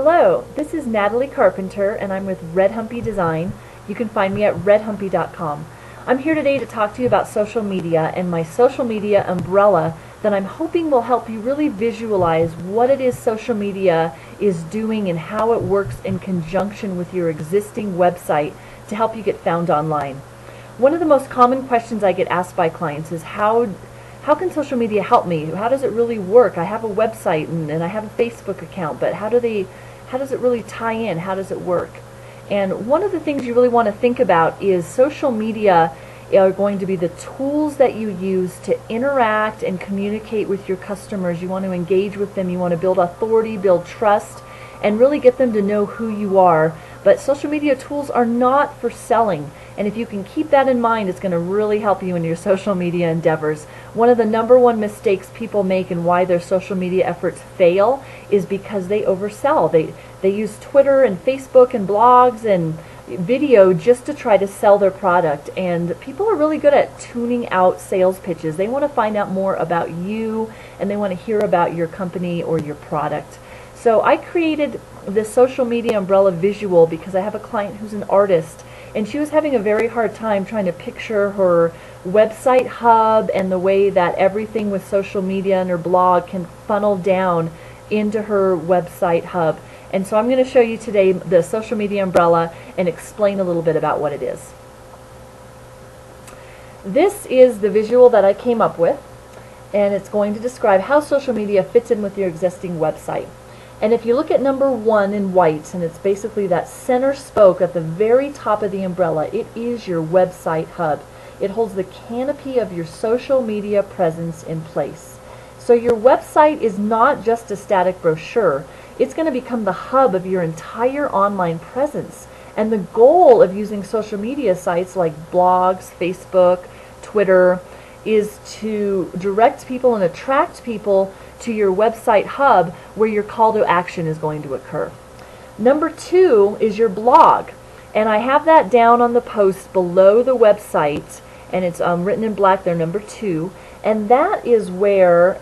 Hello, this is Natalie Carpenter and I'm with Red Humpy Design. You can find me at redhumpy.com. I'm here today to talk to you about social media and my social media umbrella that I'm hoping will help you really visualize what it is social media is doing and how it works in conjunction with your existing website to help you get found online. One of the most common questions I get asked by clients is how can social media help me? How does it really work? I have a website and I have a Facebook account, but how does it really tie in? How does it work? And one of the things you really want to think about is social media are going to be the tools that you use to interact and communicate with your customers. You want to engage with them. You want to build authority, build trust, and really get them to know who you are. But social media tools are not for selling. And if you can keep that in mind, it's going to really help you in your social media endeavors. One of the #1 mistakes people make and why their social media efforts fail is because they oversell. They use Twitter and Facebook and blogs and video just to try to sell their product. And people are really good at tuning out sales pitches. They want to find out more about you and they want to hear about your company or your product. So I created this social media umbrella visual because I have a client who's an artist and she was having a very hard time trying to picture her website hub and the way that everything with social media and her blog can funnel down into her website hub. And so I'm going to show you today the social media umbrella and explain a little bit about what it is. This is the visual that I came up with, and it's going to describe how social media fits in with your existing website. And if you look at #1 in white, and it's basically that center spoke at the very top of the umbrella, it is your website hub. It holds the canopy of your social media presence in place. So your website is not just a static brochure. It's going to become the hub of your entire online presence. And the goal of using social media sites like blogs, Facebook, Twitter, is to direct people and attract people to your website hub where your call to action is going to occur. #2 is your blog. And I have that down on the post below the website, and it's written in black there, #2. And that is where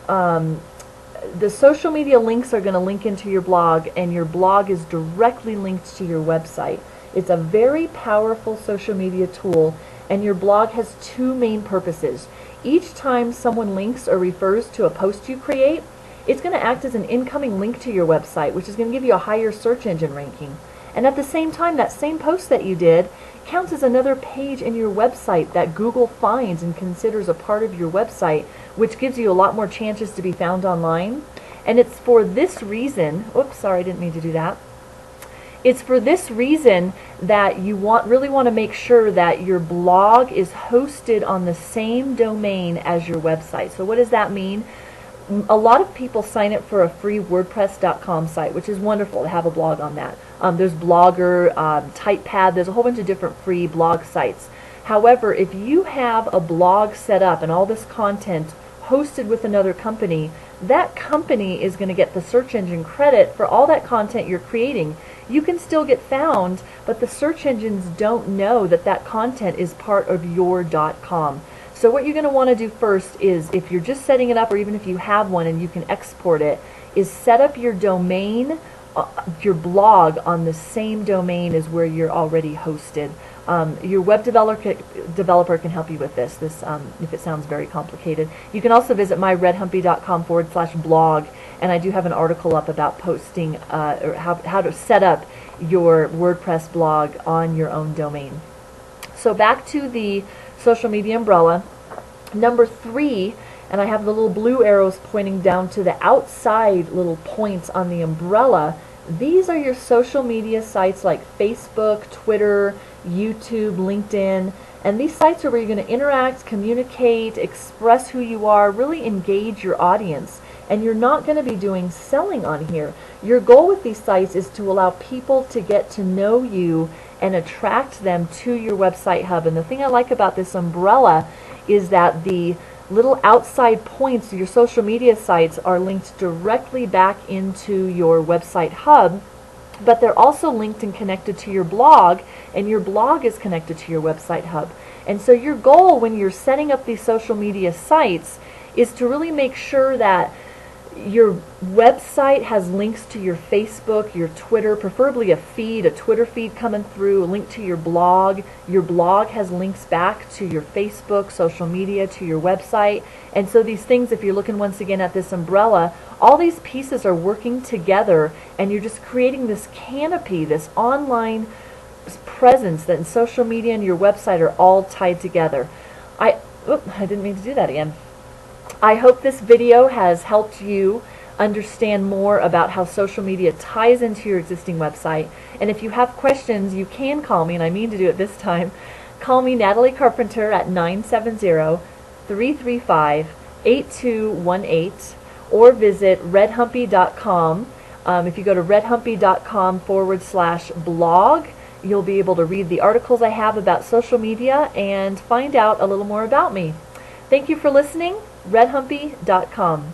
the social media links are going to link into your blog, and your blog is directly linked to your website. It's a very powerful social media tool, and your blog has two main purposes. Each time someone links or refers to a post you create, it's going to act as an incoming link to your website, which is going to give you a higher search engine ranking. And at the same time, that same post that you did counts as another page in your website that Google finds and considers a part of your website, which gives you a lot more chances to be found online. And it's for this reason, oops, sorry, I didn't mean to do that. It's for this reason that you really want to make sure that your blog is hosted on the same domain as your website. So what does that mean? A lot of people sign up for a free WordPress.com site, which is wonderful to have a blog on that. There's Blogger, Typepad, there's a whole bunch of different free blog sites. However, if you have a blog set up and all this content hosted with another company, that company is going to get the search engine credit for all that content you're creating. You can still get found, but the search engines don't know that that content is part of your .com. So what you're going to want to do first is, if you're just setting it up, or even if you have one and you can export it, is set up your domain, your blog on the same domain as where you're already hosted. Your web developer can help you with this if it sounds very complicated. You can also visit myredhumpy.com/blog, and I do have an article up about posting or how to set up your WordPress blog on your own domain. So back to the social media umbrella. #3, and I have the little blue arrows pointing down to the outside little points on the umbrella. These are your social media sites like Facebook, Twitter, YouTube, LinkedIn, and these sites are where you're going to interact, communicate, express who you are, really engage your audience. And you're not going to be doing selling on here. Your goal with these sites is to allow people to get to know you and attract them to your website hub. And the thing I like about this umbrella is that the little outside points, your social media sites, are linked directly back into your website hub, but they're also linked and connected to your blog, and your blog is connected to your website hub. And so your goal when you're setting up these social media sites is to really make sure that Your website has links to your Facebook, your Twitter, preferably a Twitter feed coming through, a link to your blog. Your blog has links back to your Facebook, social media, to your website. And so these things, if you're looking once again at this umbrella, all these pieces are working together, and you're just creating this canopy, this online presence that in social media and your website are all tied together. I didn't mean to do that again. I hope this video has helped you understand more about how social media ties into your existing website. And if you have questions, you can call me, and I mean to do it this time. Call me, Natalie Carpenter, at 970-335-8218, or visit redhumpy.com. If you go to redhumpy.com/blog, you'll be able to read the articles I have about social media and find out a little more about me. Thank you for listening. redhumpy.com.